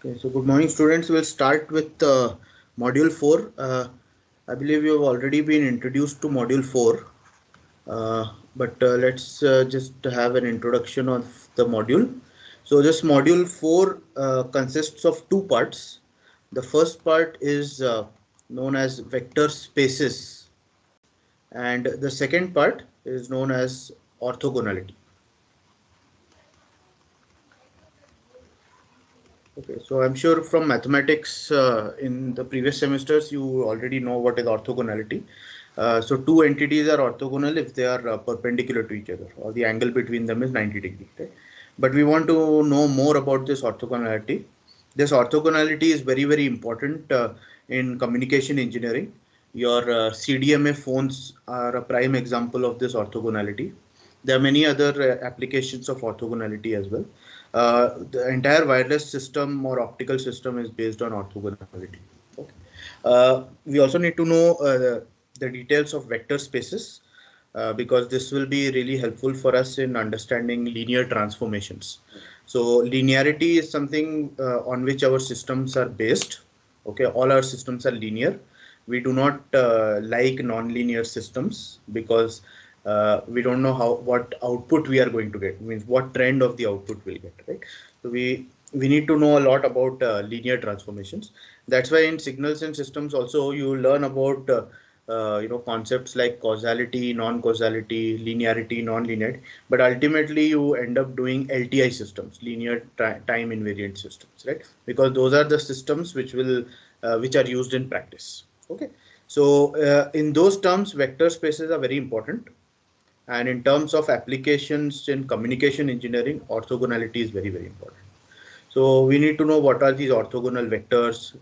Okay, so good morning, students. We'll start with module 4. I believe you have already been introduced to module 4, but let's just have an introduction of the module. So, this module 4 consists of two parts. The first part is known as vector spaces, and the second part is known as orthogonality. Okay, so I'm sure from mathematics in the previous semesters you already know what is orthogonality. So two entities are orthogonal if they are perpendicular to each other, or the angle between them is 90 degrees. Right? But we want to know more about this orthogonality. This orthogonality is very important in communication engineering. Your CDMA phones are a prime example of this orthogonality. There are many other applications of orthogonality as well. The entire wireless system or optical system is based on orthogonality. Okay. We also need to know the details of vector spaces because this will be really helpful for us in understanding linear transformations. So linearity is something on which our systems are based. Okay, all our systems are linear. We do not like non-linear systems because we don't know what output we are going to get. Means what trend of the output we'll get, right? So we need to know a lot about linear transformations. That's why in signals and systems also you learn about concepts like causality, non-causality, linearity, non-linearity. But ultimately you end up doing LTI systems, linear time invariant systems, right? Because those are the systems which are used in practice. Okay, so in those terms, vector spaces are very important. And in terms of applications in communication engineering, orthogonality is very important. So we need to know what are these orthogonal vectors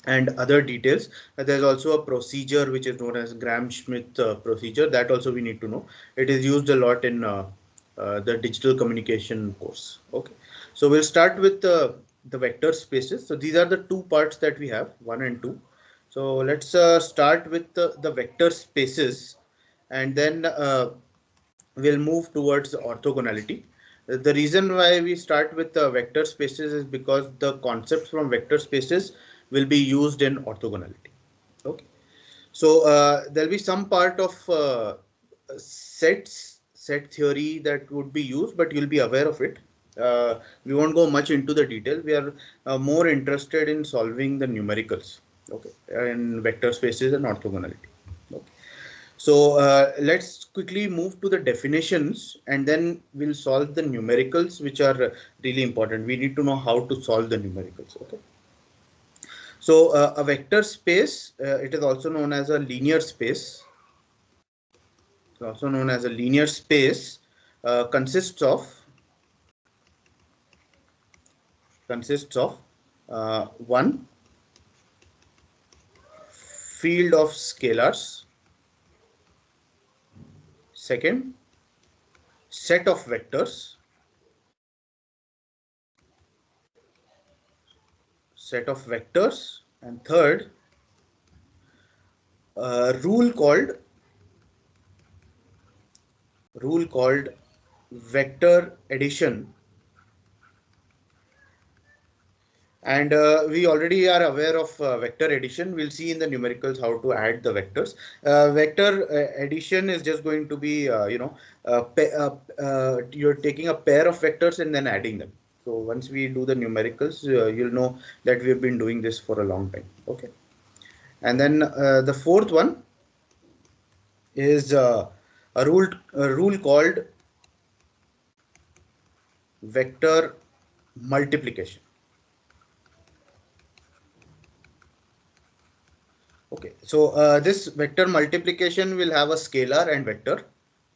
and other details. There's also a procedure which is known as Gram-Schmidt procedure, that also we need to know. It is used a lot in the digital communication course. Okay, so we'll start with the vector spaces. So these are the two parts that we have, 1 and 2. So let's start with the vector spaces, and then we'll move towards orthogonality. The reason why we start with vector spaces is because the concepts from vector spaces will be used in orthogonality. Okay, so there'll be some part of set theory that would be used, but you'll be aware of it. We won't go much into the detail. We are more interested in solving the numericals, okay, in vector spaces and orthogonality. Okay. So let's quickly move to the definitions, and then we'll solve the numericals, which are really important. We need to know how to solve the numericals. Okay. So a vector space, it is also known as a linear space. It's also known as a linear space, consists of one field of scalars, second set of vectors, and third rule called vector addition. And we already are aware of vector addition. We'll see in the numericals how to add the vectors. Vector addition is just going to be, you're taking a pair of vectors and then adding them. So once we do the numericals, you'll know that we've been doing this for a long time. Okay. And then the fourth one is a rule called vector multiplication. Okay, so this vector multiplication will have a scalar and vector.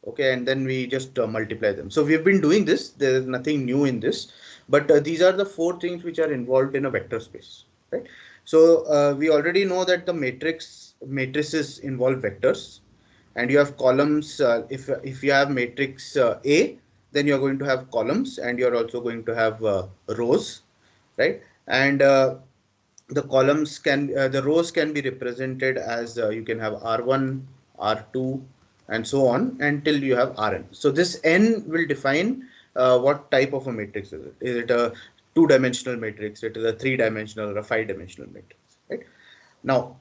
Okay, and then we just multiply them. So we've been doing this. There is nothing new in this, but these are the four things which are involved in a vector space, right? So we already know that the matrices involve vectors, and you have columns. If you have matrix A, then you are going to have columns, and you are also going to have rows, right? And the rows can be represented as you can have R1, R2, and so on until you have Rn. So this n will define what type of a matrix is it. Is it a two-dimensional matrix, it is a three-dimensional or a five-dimensional matrix, right? Now,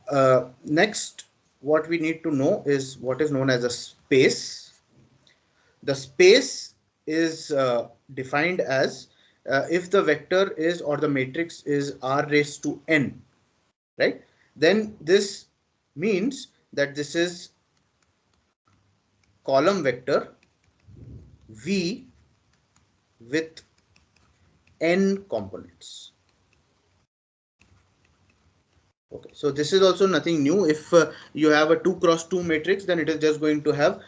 next, what we need to know is what is known as a space. The space is defined as if the vector is or the matrix is r raised to n, right? Then this means that this is column vector V with n components. Okay, so this is also nothing new. If you have a 2 cross 2 matrix, then it is just going to have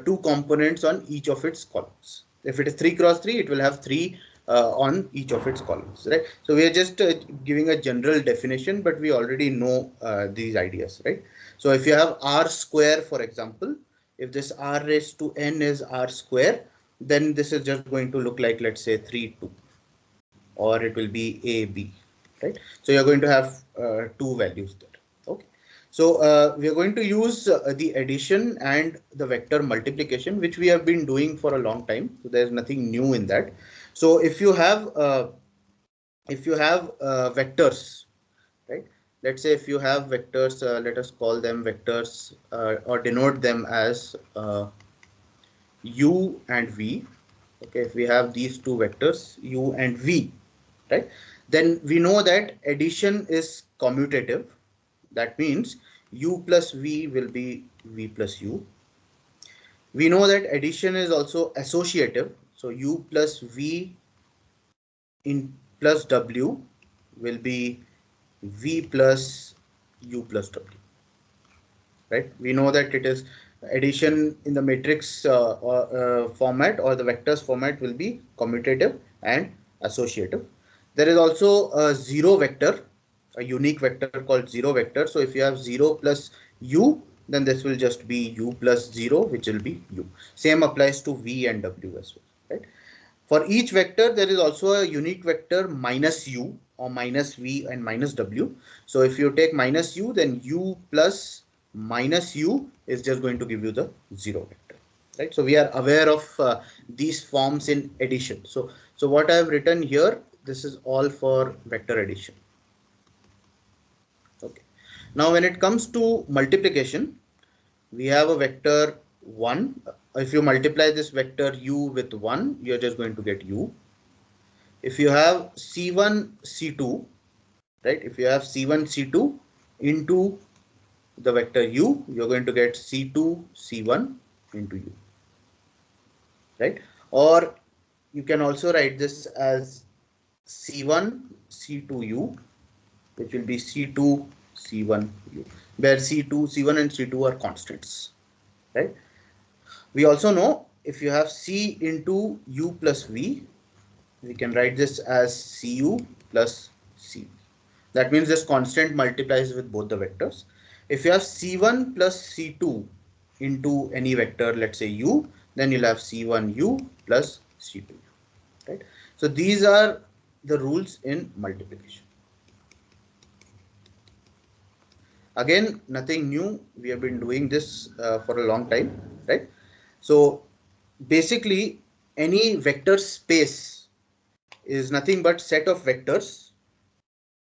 two components on each of its columns. If it is 3 cross 3, it will have three on each of its columns, right? So we are just giving a general definition, but we already know these ideas, right? So if you have r square, for example, if this r raised to n is r square, then this is just going to look like, let's say, 3 2, or it will be a b, right? So you're going to have two values there. Okay, so we are going to use the addition and the vector multiplication, which we have been doing for a long time, so there's nothing new in that. So if you have vectors, right? Let's say if you have vectors, let us call them vectors or denote them as u and v. Okay, if we have these two vectors u and v, right, then we know that addition is commutative. That means u plus v will be v plus u. We know that addition is also associative, so u plus v in plus w will be v plus u plus w, right? We know that it is addition in the matrix format or the vectors format will be commutative and associative. There is also a zero vector, a unique vector called zero vector. So if you have 0 plus u, then this will just be u plus 0, which will be u. Same applies to v and w as well, right? For each vector, there is also a unique vector minus u or minus v and minus w. So if you take minus u, then u plus minus u is just going to give you the zero vector, right? So we are aware of these forms in addition. So what I have written here, this is all for vector addition. Okay. Now when it comes to multiplication, we have a vector 1. If you multiply this vector u with 1, you're just going to get u. If you have c1 c2, right, if you have c1 c2 into the vector u, you're going to get c2 c1 into u, right? Or you can also write this as c1 c2u, which will be c2 c1u, where c1 and c2 are constants, right? We also know if you have c into u plus v, we can write this as cu plus cv. That means this constant multiplies with both the vectors. If you have c1 plus c2 into any vector, let's say u, then you'll have c1u plus c2u, right? So these are the rules in multiplication. Again, nothing new. We have been doing this for a long time, right? So basically, any vector space is nothing but set of vectors,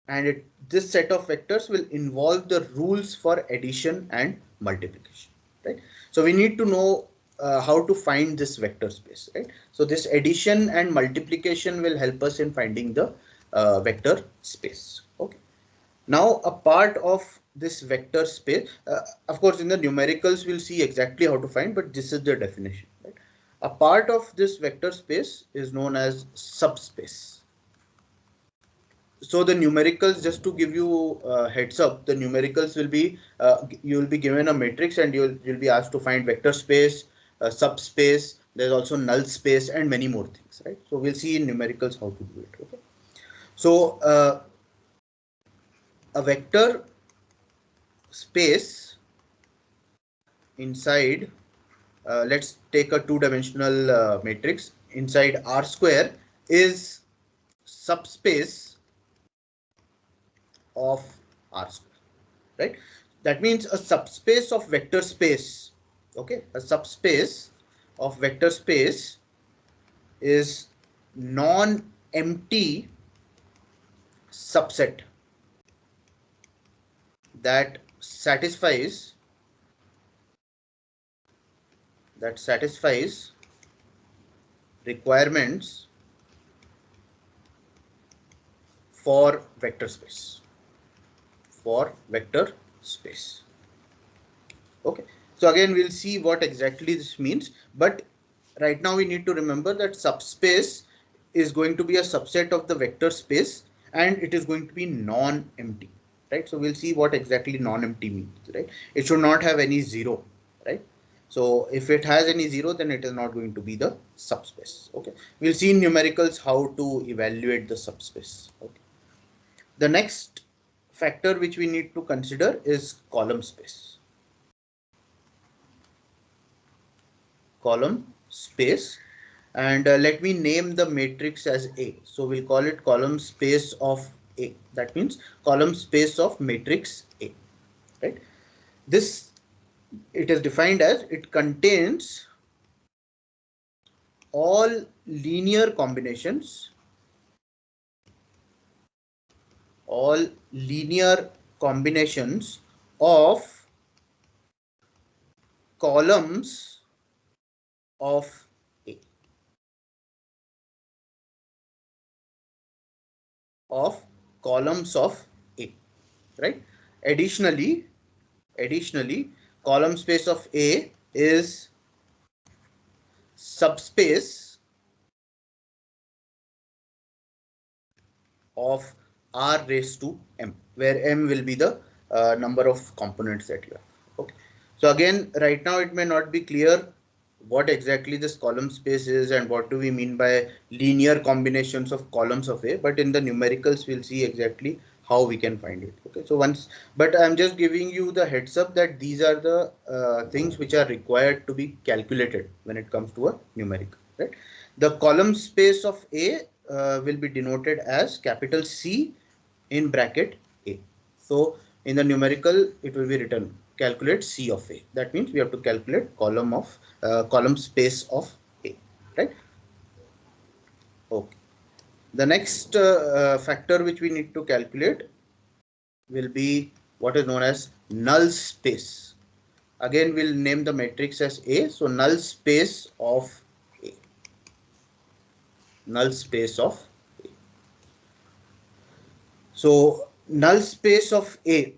and this set of vectors will involve the rules for addition and multiplication, right? So we need to know how to find this vector space, right? So this addition and multiplication will help us in finding the vector space. Okay. Now a part of this vector space, of course in the numericals we'll see exactly how to find, but this is the definition, right? A part of this vector space is known as subspace. So the numericals, just to give you heads up, the numericals will be you will be given a matrix and you'll be asked to find vector space, subspace. There's also null space and many more things, right? So we'll see in numericals how to do it. Okay. So a vector space inside, let's take a two-dimensional matrix inside R square is subspace of R square, right? That means a subspace of vector space. Okay, a subspace of vector space is non-empty subset that satisfies requirements for vector space. Okay, so again we'll see what exactly this means, but right now we need to remember that subspace is going to be a subset of the vector space and it is going to be non-empty, right? So we'll see what exactly non-empty means, right? It should not have any zero, right? So if it has any zero, then it is not going to be the subspace. Okay, we'll see in numericals how to evaluate the subspace. Okay, the next factor which we need to consider is column space. And let me name the matrix as A. So we'll call it column space of A. That means column space of matrix A, right? This, it is defined as it contains all linear combinations of columns of A, right? Additionally, column space of A is subspace of R raised to M, where M will be the number of components that you have. Okay. So again, right now it may not be clear what exactly this column space is and what do we mean by linear combinations of columns of A, but in the numericals we'll see exactly how we can find it. Okay, so but I'm just giving you the heads up that these are the things which are required to be calculated when it comes to a numerical, right? The column space of A will be denoted as capital C in bracket A. So in the numerical it will be written calculate C of A. That means we have to calculate column space of A, right? Okay. The next factor which we need to calculate will be what is known as null space. Again, we'll name the matrix as A. So null space of A. So null space of A,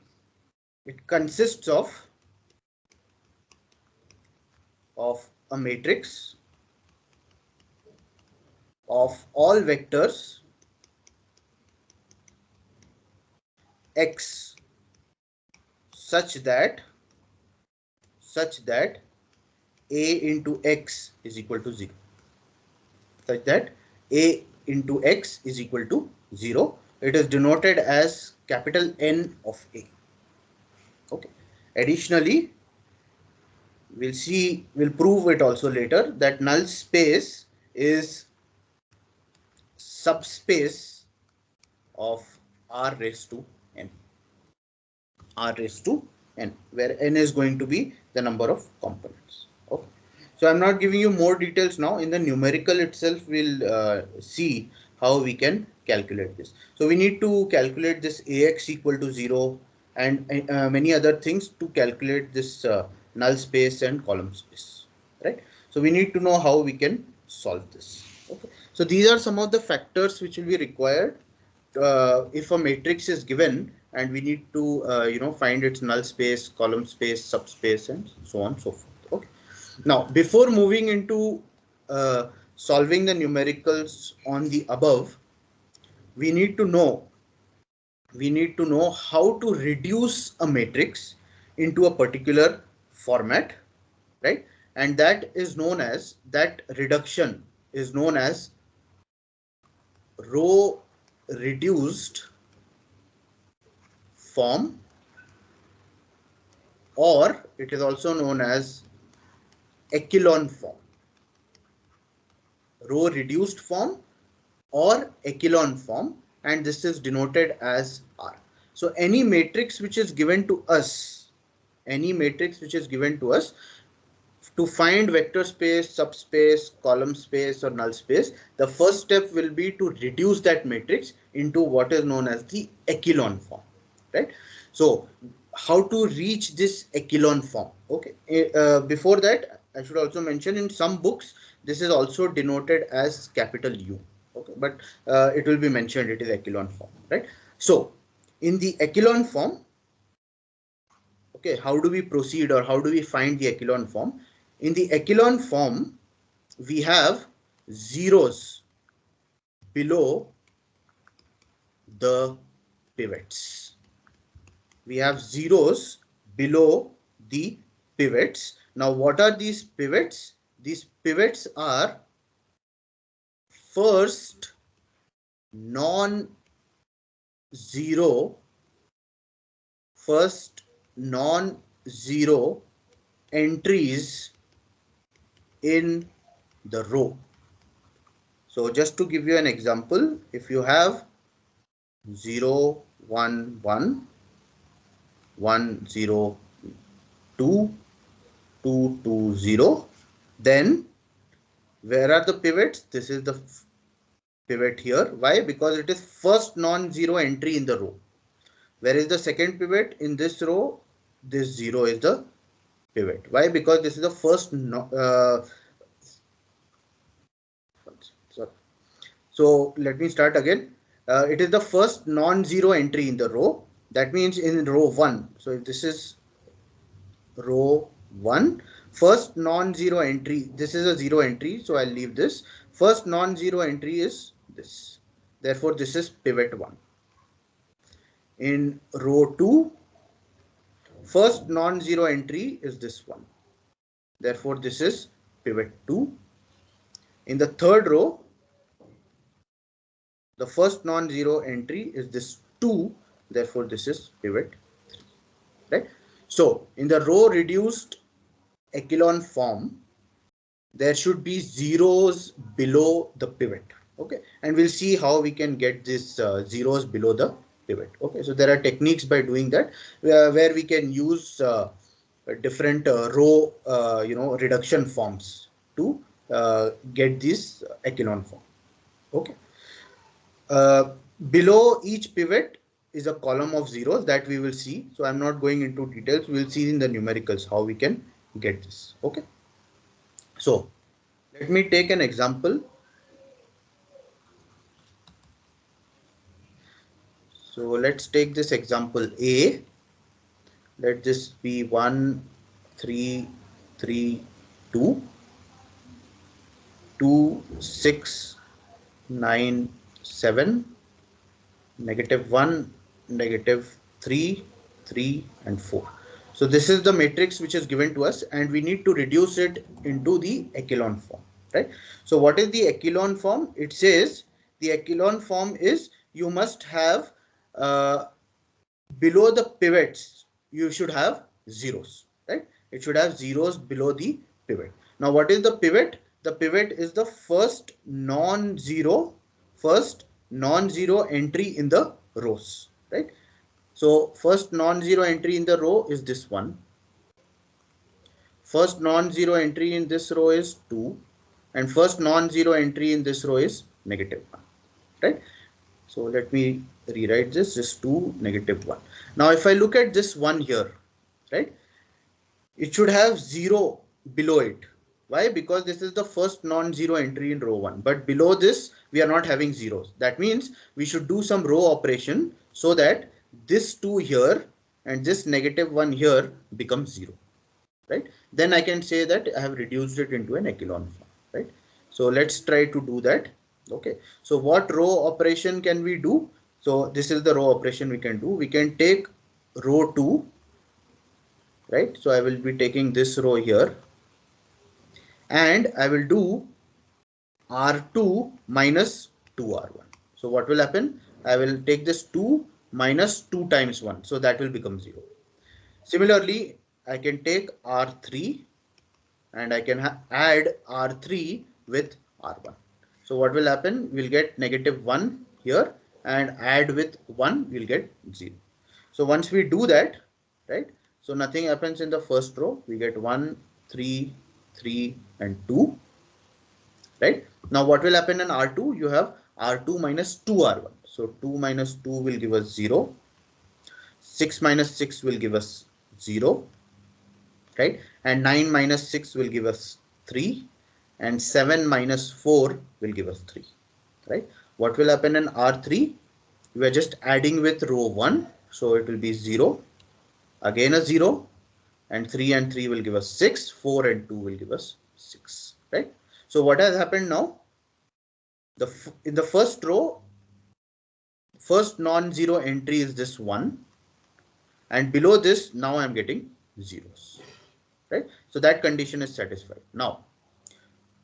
it consists of a matrix of all vectors X such that A into X is equal to 0. Such that A into X is equal to 0. It is denoted as capital N of A. Okay. Additionally, we'll prove it also later that null space is subspace of R raised to N. Where N is going to be the number of components. Okay. So I'm not giving you more details now. In the numerical itself, we'll see how we can calculate this. So we need to calculate this AX equal to 0 and many other things to calculate this null space and column space, right? So we need to know how we can solve this. Okay. So these are some of the factors which will be required if a matrix is given and we need to find its null space, column space, subspace, and so on and so forth. Okay. Now, before moving into solving the numericals on the above, we need to know how to reduce a matrix into a particular format, right? And that reduction is known as row reduced form, or it is also known as echelon form. Row reduced form or echelon form, and this is denoted as R. So any matrix which is given to us, to find vector space, subspace, column space, or null space, the first step will be to reduce that matrix into what is known as the echelon form, right? So how to reach this echelon form? Okay, before that I should also mention, in some books this is also denoted as capital U. Okay, but it will be mentioned it is echelon form, right? So in the echelon form, okay, how do we proceed, or how do we find the echelon form? In the echelon form, we have zeros below the pivots. We have zeros below the pivots. Now, what are these pivots? These pivots are first non-zero entries in the row. So just to give you an example, if you have 0, 1, 1, 1, 0, 2, 2, 2, 0, then where are the pivots? This is the pivot here. Why? Because it is first non-zero entry in the row. Where is the second pivot? In this row, this 0 is the pivot. Why? Because this is the first so let me start again. It is the first non-zero entry in the row. That means in row 1. So if this is row 1, first non-zero entry, this is a 0 entry, so I'll leave this. First non-zero entry is this. Therefore, this is pivot 1. In row 2, first non-zero entry is this one. Therefore, this is pivot 2. In the third row, the first non-zero entry is this 2. Therefore, this is pivot 3. Right? So, in the row reduced echelon form, there should be zeros below the pivot. Okay, and we'll see how we can get these zeros below the pivot. Okay, so there are techniques by doing that where we can use different row reduction forms to get this echelon form. Okay, below each pivot is a column of zeros that we will see. So I'm not going into details. We'll see in the numericals how we can get this. Okay, so let me take an example. So let's take this example A. Let this be 1, 3, 3, 2, 2, 6, 9, 7, -1, -3, 3, and 4. So this is the matrix which is given to us, and we need to reduce it into the echelon form, right? So what is the echelon form? It says the echelon form is you must have below the pivots, you should have zeros, right? It should have zeros below the pivot. Now, what is the pivot? The pivot is the first non-zero entry in the rows, right? So first non-zero entry in the row is this one. First non-zero entry in this row is 2, and first non-zero entry in this row is -1, right? So let me rewrite this, just 2, -1. Now, if I look at this one here, right, it should have 0 below it. Why? Because this is the first non-zero entry in row 1. But below this, we are not having zeros. That means we should do some row operation so that this 2 here and this -1 here becomes 0. Right? Then I can say that I have reduced it into an echelon form. Right? So let's try to do that. Okay, so what row operation can we do? So this is the row operation we can do. We can take row 2, right? So I will be taking this row here, and I will do R2 minus 2R1. So what will happen? I will take this 2 minus 2 times 1. So that will become 0. Similarly, I can take R3 and I can add R3 with R1. So what will happen? We'll get -1 here, and add with 1, we'll get 0. So once we do that, right? So nothing happens in the first row. We get 1, 3, 3, and 2, right? Now what will happen in R2? You have R2 minus 2R1. So 2 minus 2 will give us 0. 6 minus 6 will give us 0, right? And 9 minus 6 will give us 3. And 7 minus 4 will give us 3, right? What will happen in R3? We are just adding with row 1. So it will be 0, again a 0, and 3 will give us 6, 4 and 2 will give us 6, right? So what has happened now? In the first row, first non-zero entry is this 1, and below this now I'm getting zeros, right? So that condition is satisfied. Now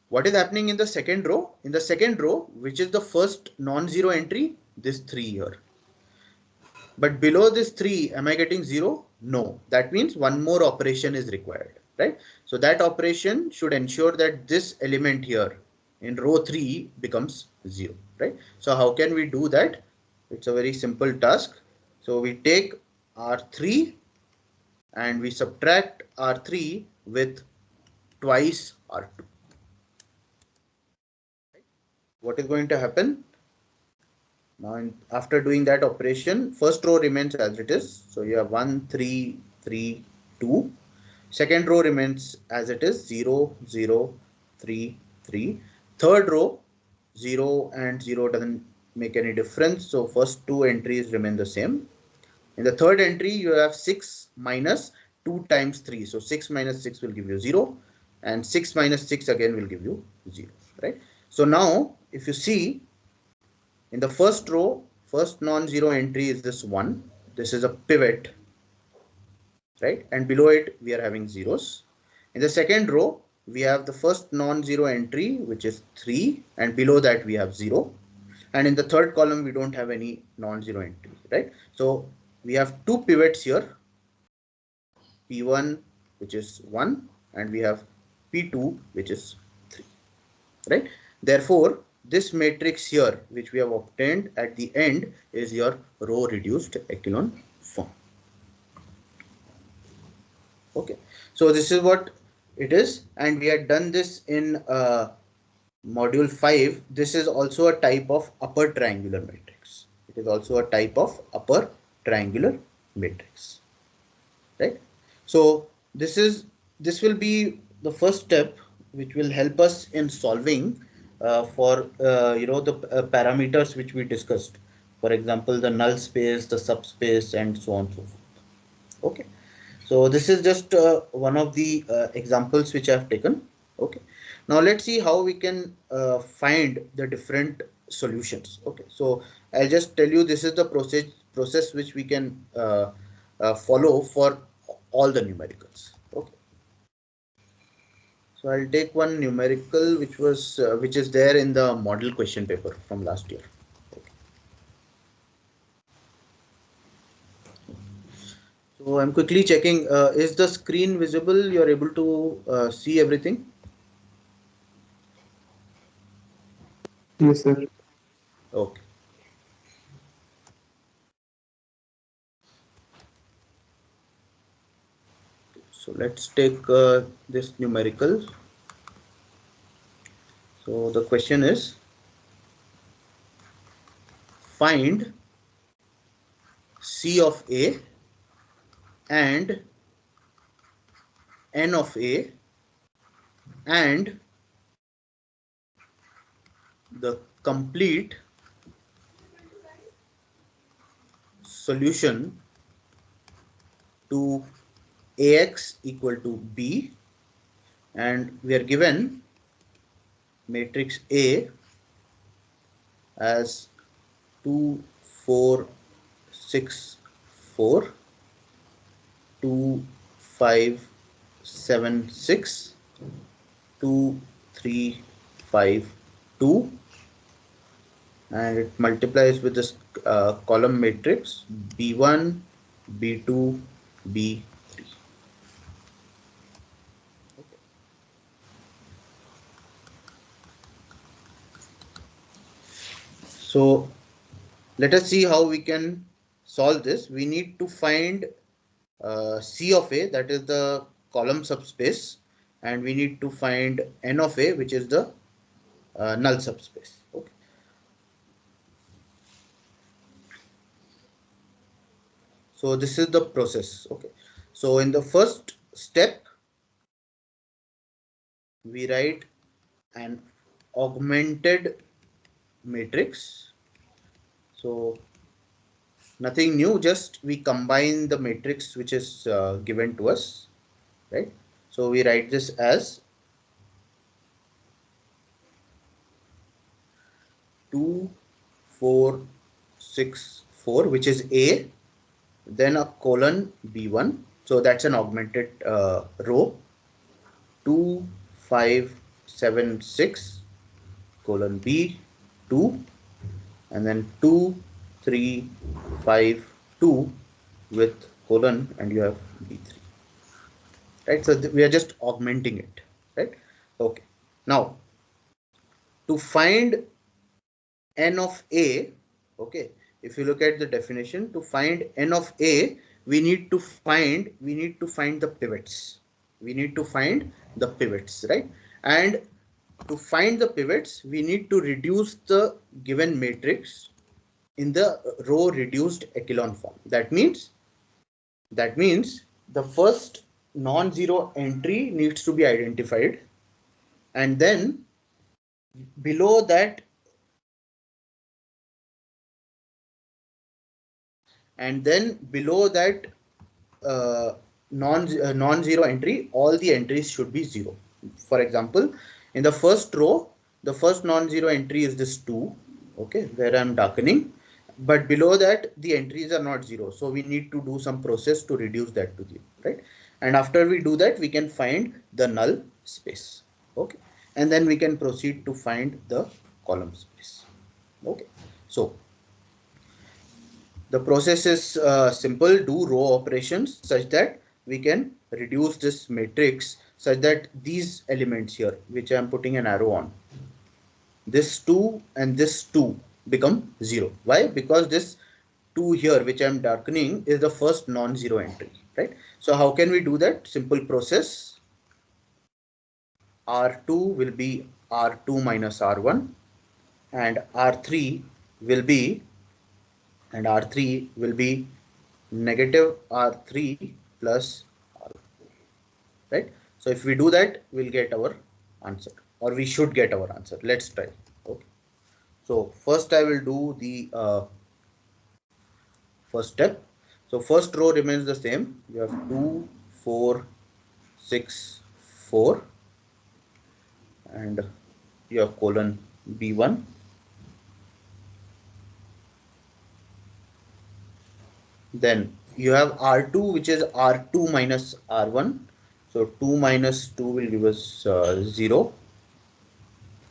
what is happening in the second row? In the second row, which is the first non-zero entry, this 3 here. But below this 3, am I getting 0? No. That means one more operation is required, right? So that operation should ensure that this element here in row 3 becomes 0, right? So how can we do that? It's a very simple task. So we take R3 and we subtract R3 with twice R2. What is going to happen? Now, after doing that operation, first row remains as it is. So you have 1, 3, 3, 2. Second row remains as it is, 0, 0, 3, 3. Third row, 0 and 0 doesn't make any difference. So first two entries remain the same. In the third entry, you have 6 minus 2 times 3. So 6 minus 6 will give you 0. And 6 minus 6 again will give you 0, right? So now, if you see, in the first row, first non-zero entry is this 1. This is a pivot, right? And below it, we are having zeros. In the second row, we have the first non-zero entry, which is 3. And below that, we have 0. And in the third column, we don't have any non-zero entry, right? So we have two pivots here, P1, which is 1, and we have P2, which is 3, right? Therefore, this matrix here, which we have obtained at the end, is your row reduced echelon form. Okay, so this is what it is, and we had done this in module 5. This is also a type of upper triangular matrix. It is also a type of upper triangular matrix, right? So this will be the first step which will help us in solving for the parameters which we discussed. For example, the null space, the subspace, and so on and so forth. Okay, so this is just one of the examples which I have taken. Okay, now let's see how we can find the different solutions. Okay, so I'll just tell you, this is the process which we can follow for all the numericals. Okay, so I'll take one numerical which is there in the model question paper from last year. Okay. So I'm quickly checking, is the screen visible? You're able to see everything? Yes, sir. Okay. So let's take this numerical. So the question is, find C of A and N of A and the complete solution to AX equal to B, and we are given matrix A as 2, 4, 6, 4, 2, 5, 7, 6, 2, 3, 5, 2, and it multiplies with this column matrix B1, B2, B3. Okay. So let us see how we can solve this. We need to find C of A, that is the column subspace, and we need to find N of A, which is the null subspace. Okay. So this is the process. Okay. So in the first step, we write an augmented matrix. So nothing new, just we combine the matrix which is given to us, right? So we write this as 2, 4, 6, 4, which is A, then a colon B1. So that's an augmented row. 2, 5, 7, 6, colon B2, and then 2, 3, 5, 2 with colon, and you have B3. Right? So we are just augmenting it. Right? Okay. Now, to find n of A, okay, if you look at the definition, to find n of A, we need to find the pivots. We need to find the pivots, right? And to find the pivots, we need to reduce the given matrix in the row reduced echelon form. That means the first non-zero entry needs to be identified, and then below that non-zero entry, all the entries should be 0. For example, in the first row, the first non-zero entry is this 2, okay, where I'm darkening, but below that the entries are not 0, so we need to do some process to reduce that to 0, right? And after we do that, we can find the null space, okay, and then we can proceed to find the column space. Okay, so the process is simple. Do row operations such that we can reduce this matrix such that these elements here, which I am putting an arrow on, this 2 and this 2 become 0. Why? Because this 2 here, which I am darkening, is the first non-zero entry, right? So how can we do that? Simple process. R2 will be R2 minus R1, and R3 will be negative R3 plus R4, right? So if we do that, we'll get our answer, or we should get our answer. Let's try. Okay. So first I will do the first step. So first row remains the same. You have 2, 4, 6, 4, and you have colon B1. Then you have R2, which is R2 minus R1. So 2 minus 2 will give us 0.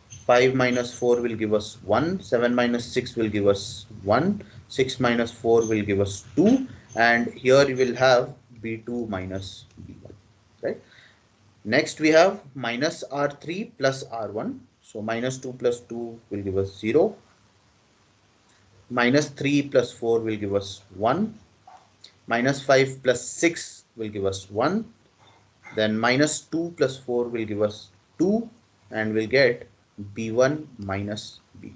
5 minus 4 will give us 1. 7 minus 6 will give us 1. 6 minus 4 will give us 2. And here you will have B2 minus B1. Right? Next we have minus R3 plus R1. So minus 2 plus 2 will give us 0. Minus 3 plus 4 will give us 1. Minus 5 plus 6 will give us 1. Then minus 2 plus 4 will give us 2, and we'll get B1 minus B3.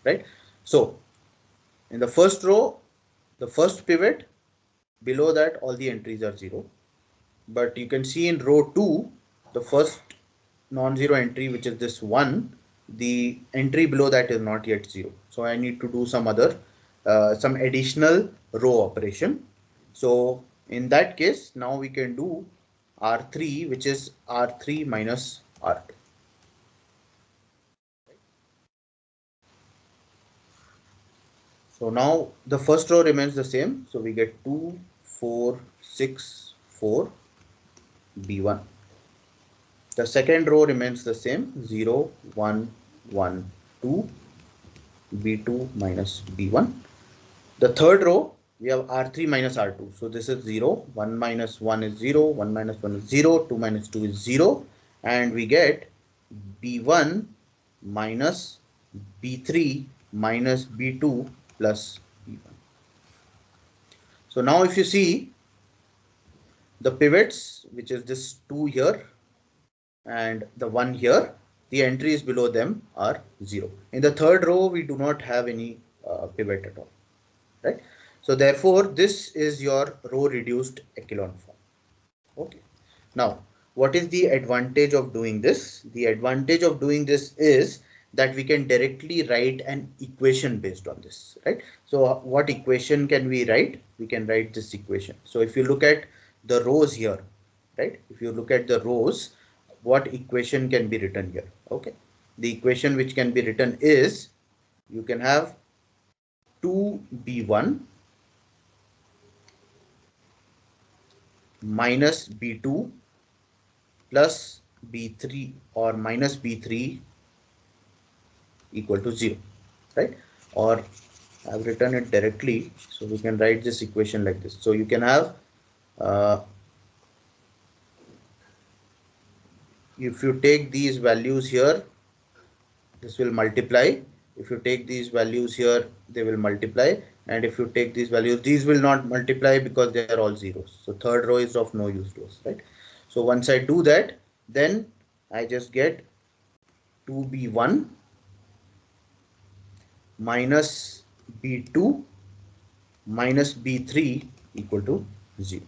Right? So in the first row, the first pivot, below that all the entries are 0. But you can see in row 2, the first non-zero entry, which is this 1, the entry below that is not yet 0. So I need to do some additional row operation. So in that case, now we can do R3, which is R3 minus R2. So now the first row remains the same. So we get 2, 4, 6, 4, B1. The second row remains the same, 0, 1, 1, 2, B2 minus B1. The third row, we have R3 minus R2. So this is 0, 1 minus 1 is 0, 1 minus 1 is 0, 2 minus 2 is 0. And we get B1 minus B3 minus B2 plus B1. So now if you see the pivots, which is this 2 here and the 1 here, the entries below them are 0. In the third row, we do not have any pivot at all, right? So therefore, this is your row reduced echelon form. Okay. Now, what is the advantage of doing this? The advantage of doing this is that we can directly write an equation based on this, right? So what equation can we write? We can write this equation. So if you look at the rows here, right? If you look at the rows, what equation can be written here? Okay. The equation which can be written is, you can have 2b1 minus b2 plus b3 or minus b3 equal to 0, right? Or I've written it directly, so we can write this equation like this. So you can have, if you take these values here, this will multiply. If you take these values here, they will multiply. And if you take these values, these will not multiply because they are all zeros. So third row is of no use to us, right? So once I do that, then I just get 2b1 minus b2 minus b3 equal to 0,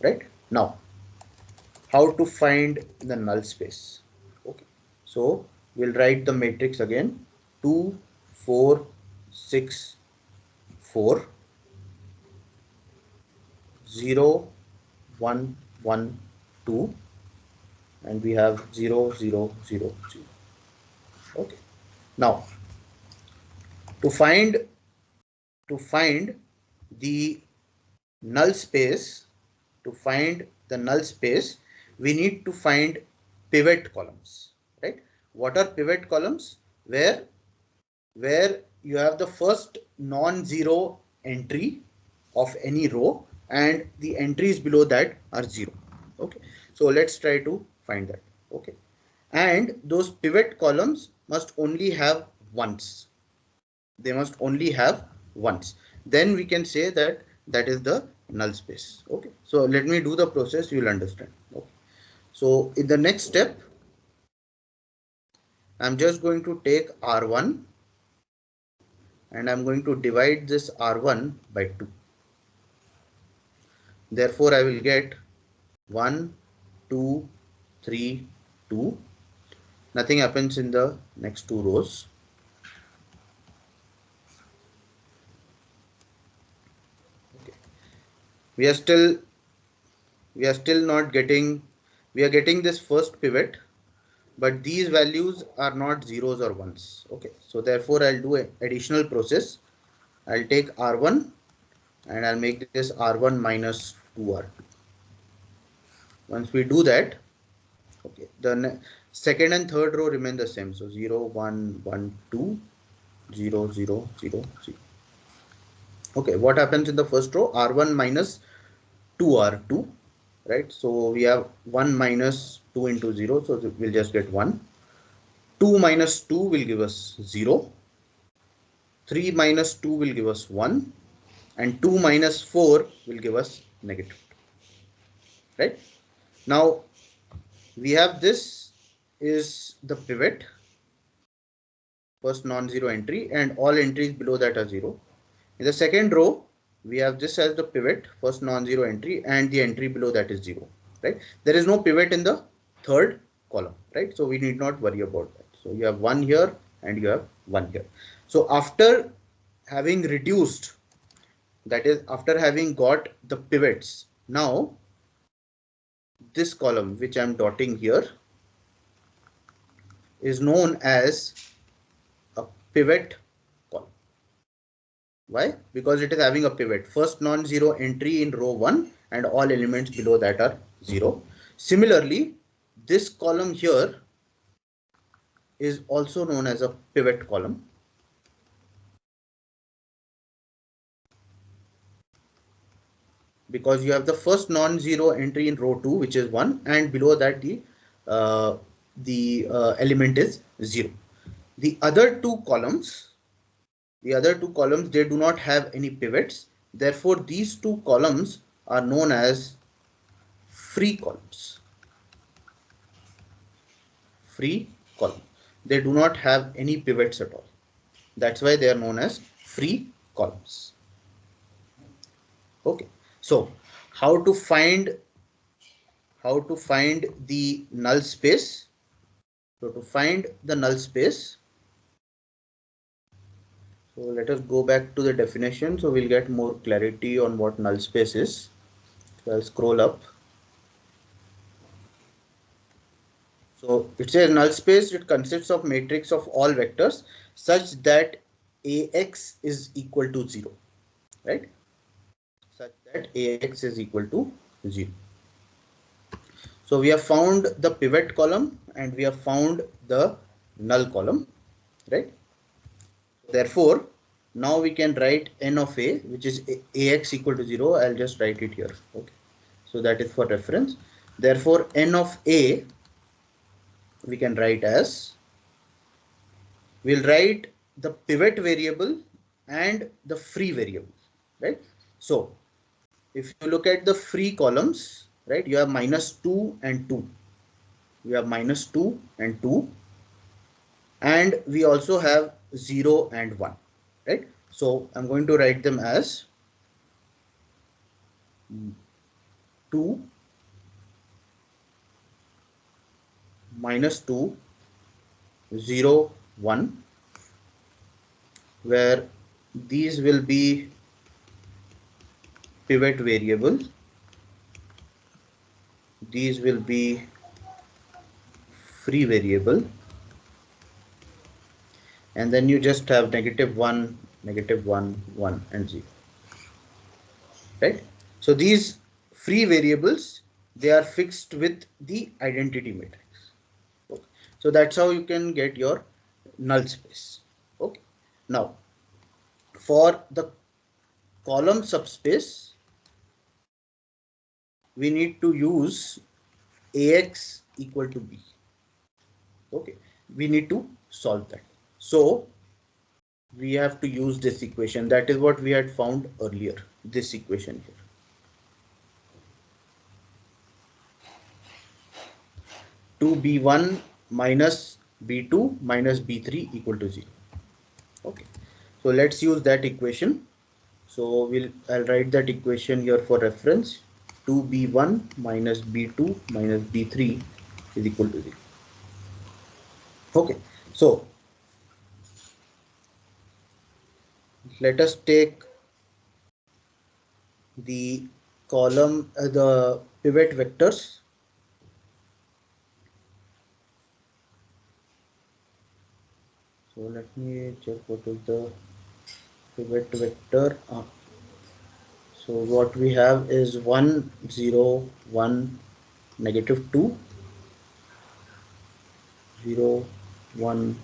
right? Now, how to find the null space? Okay, so we'll write the matrix again: 2 4 6 4 0 1 1 2, and we have 0 0 0 0. Okay, now to find the null space, we need to find pivot columns, right? What are pivot columns? Where you have the first non-zero entry of any row and the entries below that are 0. Okay, so let's try to find that. Okay, and those pivot columns must only have once. They must only have once. Then we can say that that is the null space. Okay, so let me do the process, you will understand. Okay, so in the next step, I'm just going to take R1 and I'm going to divide this R1 by 2. Therefore, I will get 1, 2, 3, 2. Nothing happens in the next two rows. Okay. We are still not getting, we are getting this first pivot, but these values are not zeros or ones. Okay, so therefore I'll do an additional process. I'll take R1 and I'll make this R1 minus 2R2. Once we do that, okay, the second and third row remain the same. So 0 1 1 2 0 0 0 0. Okay, what happens in the first row? R1 minus 2R2, right? So we have 1 minus 2 into 0, so we'll just get 1. 2 minus 2 will give us 0. 3 minus 2 will give us 1. And 2 minus 4 will give us negative, right? Now, we have this is the pivot, first non-zero entry, and all entries below that are 0. In the second row, we have this as the pivot, first non-zero entry, and the entry below that is 0, right? There is no pivot in the third column, right? So we need not worry about that. So you have 1 here and you have 1 here. So after having reduced, that is after having got the pivots, now this column which I'm dotting here is known as a pivot column. Why? Because it is having a pivot, first non-zero entry in row 1 and all elements below that are 0. Similarly, this column here is also known as a pivot column, because you have the first non-zero entry in row 2, which is 1, and below that the element is 0. The other two columns, they do not have any pivots. Therefore, these two columns are known as free columns. Free column. They do not have any pivots at all. That's why they are known as free columns. Okay, so how to find the null space? So to find the null space, so let us go back to the definition, so we'll get more clarity on what null space is. So I'll scroll up. So it says null space, it consists of matrix of all vectors such that Ax is equal to 0, right? Such that Ax is equal to 0. So we have found the pivot column and we have found the null column, right? Therefore, now we can write n of a, which is Ax equal to 0. I'll just write it here. Okay. So that is for reference. Therefore, n of a we can write as, we'll write the pivot variable and the free variable, right? So if you look at the free columns, right, you have -2 and 2. You have -2 and 2, and we also have 0 and 1, right? So I'm going to write them as 2 -2 0 1, where these will be pivot variable, these will be free variable, and then you just have -1 -1 1 and 0, right? So these free variables, they are fixed with the identity matrix. Okay. So that's how you can get your null space. Okay. Now for the column subspace, we need to use Ax equal to b. Okay, we need to solve that. So we have to use this equation. That is what we had found earlier, this equation here. Two b1 minus b2 minus b3 equal to 0. Okay, so let's use that equation. So I'll write that equation here for reference. 2b1 minus b2 minus b3 is equal to 0. Okay, so let us take the column, the pivot vectors. So let me check what is the pivot vector. So what we have is 1 0 1 -2, 0 1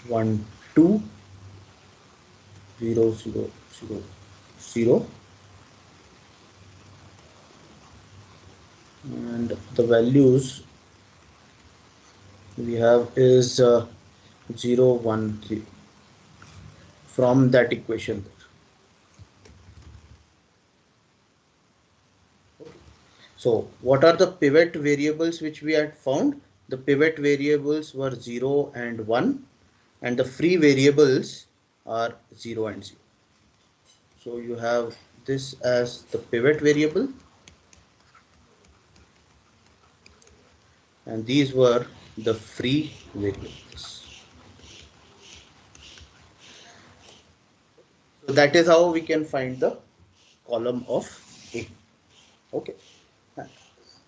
1 2, 0 0 0 0, and the values we have is 0 1 0 from that equation there. So what are the pivot variables which we had found? The pivot variables were 0 and 1, and the free variables are 0 and 0. So you have this as the pivot variable, and these were the free variables. So that is how we can find the column of A. Okay.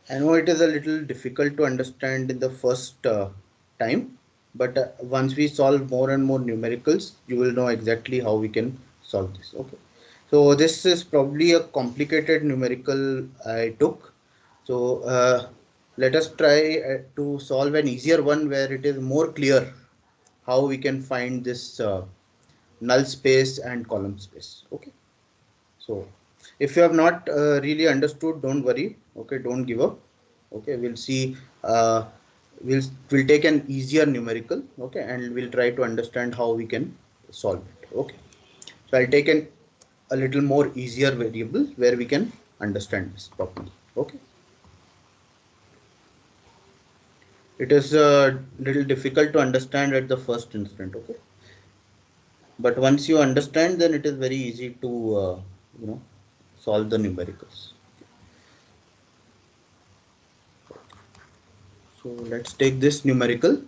I know it is a little difficult to understand in the first time, but once we solve more and more numericals, you will know exactly how we can solve this. Okay. So this is probably a complicated numerical I took. So let us try to solve an easier one where it is more clear how we can find this null space and column space. Okay. So if you have not really understood, don't worry. Okay, don't give up. Okay, we'll see. We'll take an easier numerical. Okay, and we'll try to understand how we can solve it. Okay, so I'll take a little more easier variable where we can understand this properly. Okay, it is a little difficult to understand at the first instant. Okay, but once you understand, then it is very easy to solve the numericals. So let's take this numerical.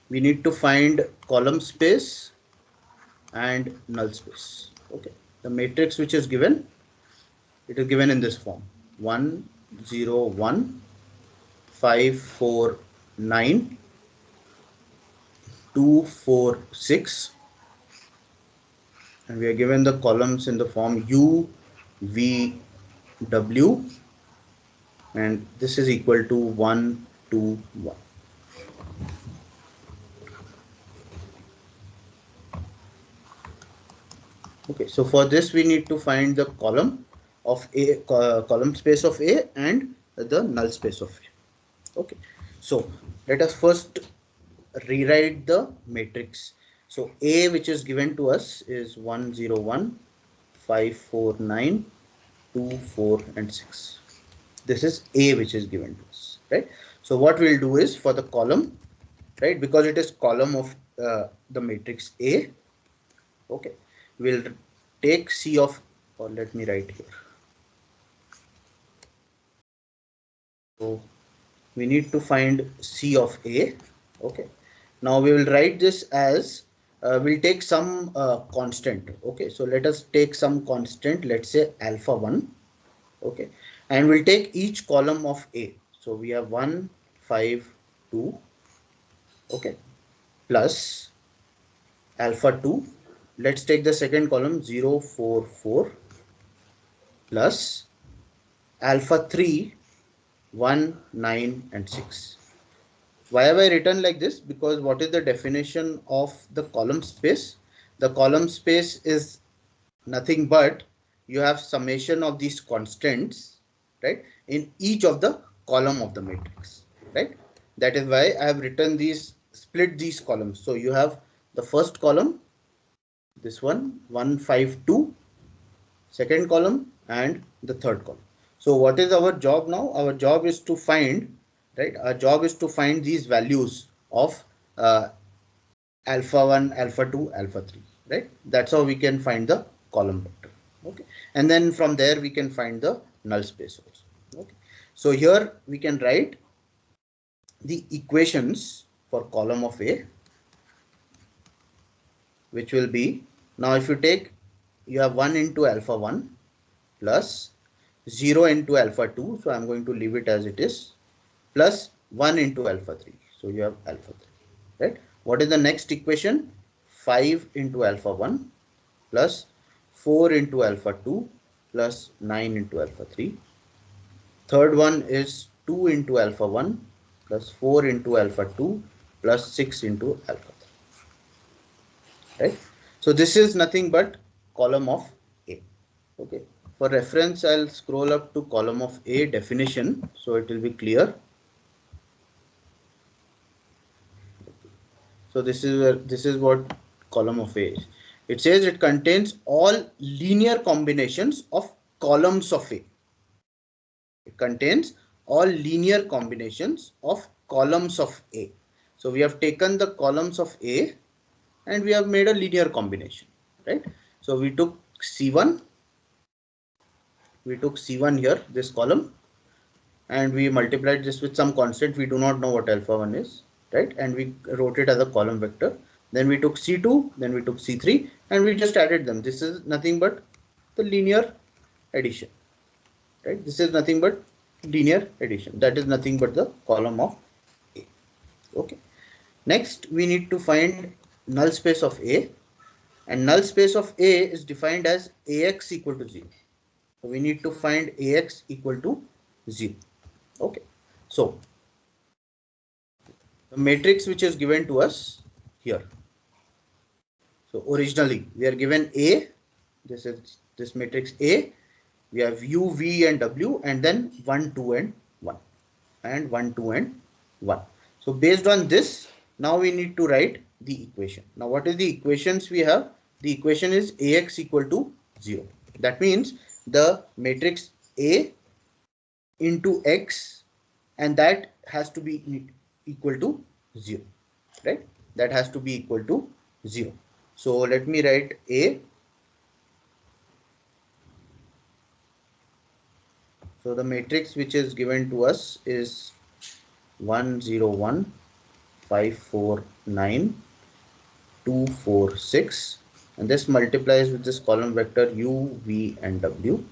We need to find column space and null space. Okay, the matrix which is given, it is given in this form: 1 0 1 5 4 9 2 4 6, and we are given the columns in the form U V W, and this is equal to 1 2 1. Okay, so for this we need to find the column of A, column space of A and the null space of A. Okay, so let us first rewrite the matrix. So A, which is given to us, is 1 0 1 5 4 9 2 4 and 6. This is A which is given to us, right? So what we'll do is, for the column, right, because it is column of the matrix A, okay, we'll take C of, or let me write here. So we need to find C of A. Okay, now we will write this as, we'll take some constant. Okay, so let us take some constant, let's say alpha 1. Okay, and we'll take each column of A. So we have 1 5 2, okay, plus alpha 2. Let's take the second column, 0 4 4, plus alpha 3 1 9 and 6. Why have I written like this? Because what is the definition of the column space? The column space is nothing but you have summation of these constants, right, in each of the column of the matrix, right? That is why I have written these, split these columns. So you have the first column, this one, 1 5 2, second column, and the third column. So what is our job now? Our job is to find, right, our job is to find these values of alpha 1, alpha 2, alpha 3, right? That's how we can find the column vector. Okay, and then from there we can find the null space also. Okay, so here we can write the equations for column of A, which will be, now if you take, you have 1 into alpha 1 plus 0 into alpha 2, so I'm going to leave it as it is, plus 1 into alpha 3, so you have alpha 3, right? What is the next equation? 5 into alpha 1 plus 4 into alpha 2 plus 9 into alpha 3. Third one is 2 into alpha 1 plus 4 into alpha 2 plus 6 into alpha 3, right? So this is nothing but column of A. Okay, for reference I'll scroll up to column of A definition, so it will be clear. So this is what column of A is. It says it contains all linear combinations of columns of A. It contains all linear combinations of columns of A. So we have taken the columns of A and we have made a linear combination, right? So we took C1, here, this column, and we multiplied this with some constant. We do not know what alpha 1 is, right? And we wrote it as a column vector. Then we took C2, then we took C3, and we just added them. This is nothing but the linear addition, right? This is nothing but linear addition. That is nothing but the column of A. Okay. Next, we need to find null space of A, and null space of A is defined as AX equal to 0. So we need to find AX equal to 0. Okay. So the matrix which is given to us here. So originally we are given A. This is this matrix A. We have U, V, and W, and then 1, 2, and 1, and 1, 2, and 1. So based on this, now we need to write the equation. Now what is the equations we have? The equation is AX equal to 0. That means the matrix A into X, and that has to be equal to 0, right? That has to be equal to 0. So let me write A So the matrix which is given to us is 1 0 1 5 4 9 2 4 6, and this multiplies with this column vector u, v, and w.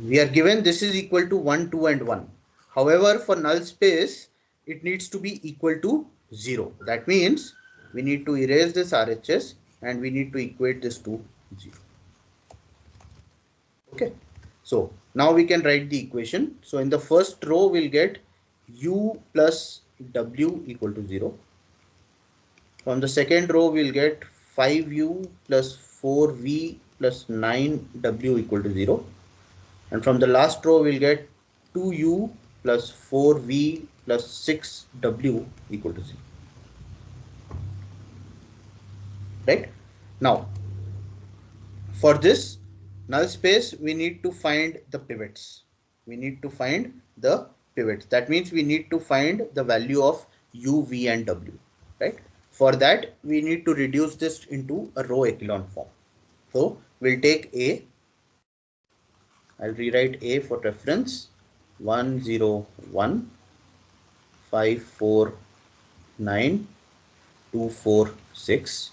We are given this is equal to 1, 2, and 1. However, for null space, it needs to be equal to 0. That means we need to erase this RHS and we need to equate this to 0. Okay. So now we can write the equation. So in the first row, we'll get u plus w equal to 0. From the second row, we'll get 5u plus 4v plus 9w equal to 0. And from the last row, we'll get 2u plus 4v plus 6w equal to 0. Right? Now, for this null space, we need to find the pivots. We need to find the pivots. That means we need to find the value of u, v, and w. Right? For that, we need to reduce this into a row echelon form. So we'll take A. I'll rewrite A for reference. 1 0 1 5 4 9 2 4 6.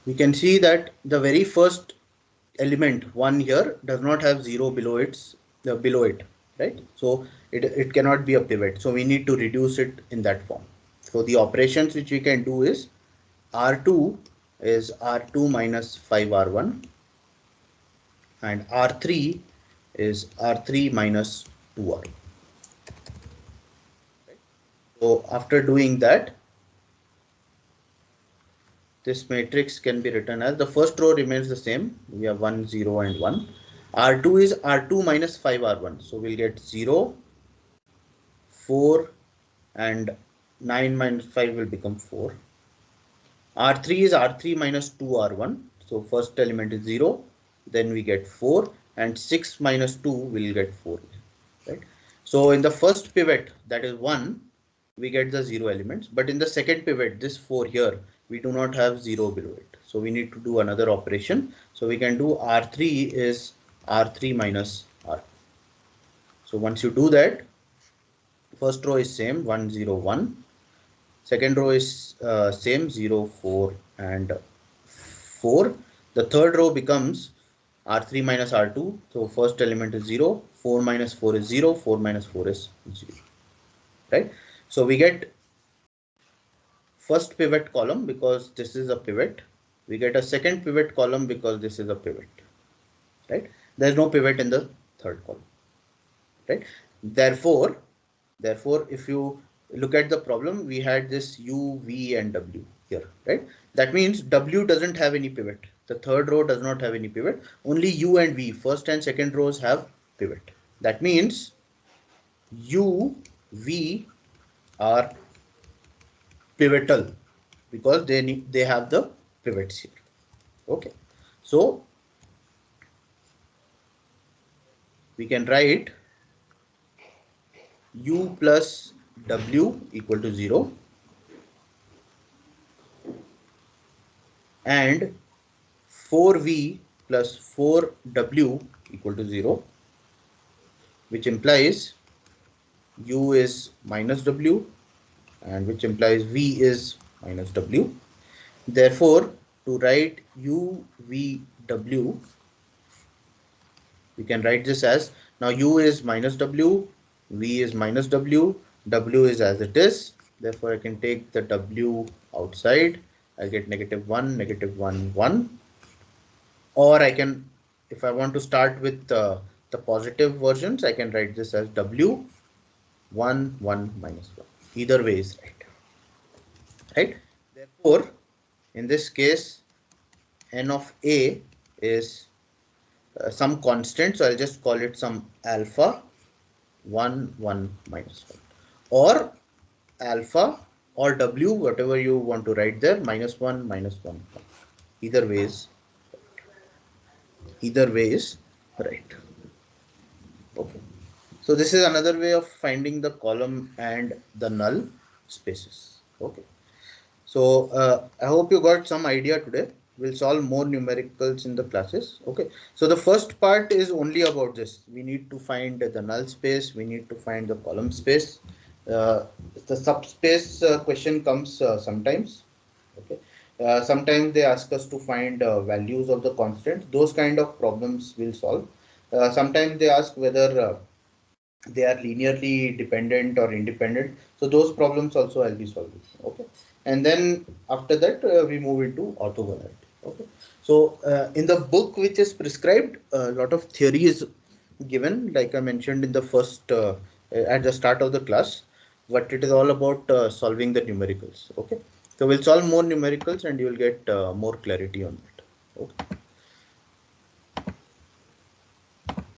We can see that the very first element 1 here does not have 0 below it, right? So it cannot be a pivot. So we need to reduce it in that form. So the operations which we can do is R2 is R2 minus 5R1 and R3 is R3 minus 2R. So after doing that, this matrix can be written as the first row remains the same. We have 1 0 and 1. R2 is R2 minus 5R1. So we'll get 0, 4, and 9 minus 5 will become 4. R3 is R3 minus 2R1. So first element is 0, then we get 4, and 6 minus 2 will get 4. Right? So in the first pivot, that is 1, we get the 0 elements, but in the second pivot, this 4 here, we do not have 0 below it. So we need to do another operation. So we can do R3 is R3 minus R. So once you do that, first row is same 1 0 1. Second row is same 0 4 and 4. The third row becomes R3 minus R2. So first element is 0. 4 minus 4 is 0. 4 minus 4 is 0. Right? So we get first pivot column because this is a pivot. We get a second pivot column because this is a pivot. Right? There is no pivot in the third column. Right? Therefore, if you look at the problem, we had this u, v, and w here. Right? That means w doesn't have any pivot. The third row does not have any pivot. Only u and v, first and second rows, have pivot. That means u, v are pivotal because they have the pivots here. Okay, so we can write u plus w equal to 0 and 4v plus 4w equal to 0, which implies u is minus w and which implies v is minus w. Therefore, to write u, v, w, we can write this as, now u is minus w, v is minus w, w is as it is. Therefore, I can take the w outside. I get -1, -1, 1. Or I can, if I want to start with the positive versions, I can write this as w 1, 1, minus 1. Either way is right. Right? Therefore, in this case, n of a is some constant. So I'll just call it some alpha 1, 1, minus 1. Or alpha or w, whatever you want to write there, -1, -1, 1. Either way is right. Okay. So this is another way of finding the column and the null spaces. Okay. So I hope you got some idea today. We'll solve more numericals in the classes. Okay. So the first part is only about this. We need to find the null space. We need to find the column space. Uh, the subspace question comes sometimes. Okay. Sometimes they ask us to find values of the constant. Those kind of problems we'll solve. Sometimes they ask whether they are linearly dependent or independent. So those problems also I'll be solving. Okay. And then after that, we move into orthogonality. Okay. So in the book which is prescribed, a lot of theory is given, like I mentioned in the first, at the start of the class, but it is all about solving the numericals. Okay. So we'll solve more numericals and you will get more clarity on that. Okay.